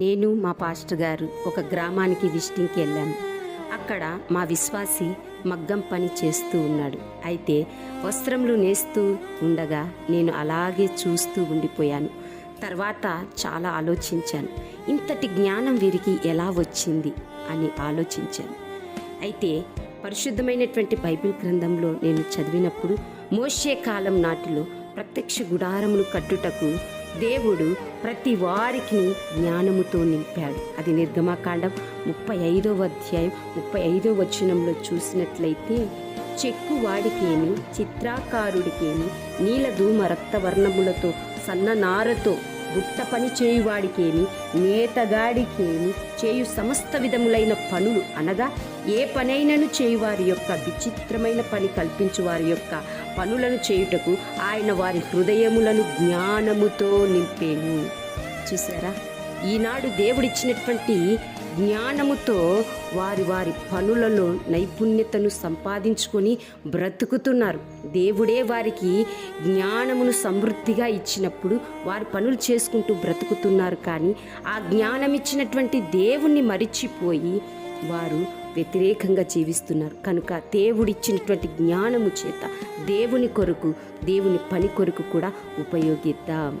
నేను మా పాస్టర్ గారు ఒక గ్రామానికి విజిటింగ్కి వెళ్ళాము. అక్కడ మా విశ్వాసి మగ్గం పని చేస్తూ ఉన్నాడు. అయితే వస్త్రములు నేస్తూ ఉండగా నేను అలాగే చూస్తూ ఉండిపోయాను. తర్వాత చాలా ఆలోచించాను, ఇంతటి జ్ఞానం వీరికి ఎలా వచ్చింది అని ఆలోచించాను. అయితే పరిశుద్ధమైనటువంటి బైబిల్ గ్రంథంలో నేను చదివినప్పుడు మోషే కాలం నాటిలో ప్రత్యక్ష గుడారమును కట్టుటకు దేవుడు ప్రతి వారికి జ్ఞానముతో నింపాడు. అది నిర్గమకాండం 35వ అధ్యాయం 35వ వచనంలో చూసినట్లయితే, చెక్కువాడికేమి, చిత్రాకారుడికేమి, నీలధూమ రక్తవర్ణములతో సన్ననారతో బుట్ట పని చేయువాడికేమి, నేతగాడికేమి చేయు సమస్త విధములైన పనులు అనగా ఏ పనైనను చేయువారి యొక్క విచిత్రమైన పని కల్పించు వారి యొక్క పనులను చేయుటకు ఆయన వారి హృదయములను జ్ఞానముతో నింపేను. చూసారా, ఈనాడు దేవుడిచ్చినటువంటి జ్ఞానముతో వారి వారి పనులలో నైపుణ్యతను సంపాదించుకొని బ్రతుకుతున్నారు. దేవుడే వారికి జ్ఞానమును సమృద్ధిగా ఇచ్చినప్పుడు వారి పనులు చేసుకుంటూ బ్రతుకుతున్నారు. కానీ ఆ జ్ఞానం ఇచ్చినటువంటి దేవుణ్ణి మరిచిపోయి వారు వ్యతిరేకంగా జీవిస్తున్నారు. కనుక దేవుడిచ్చినటువంటి జ్ఞానము చేత దేవుని కొరకు, దేవుని పని కొరకు కూడా ఉపయోగిద్దాం.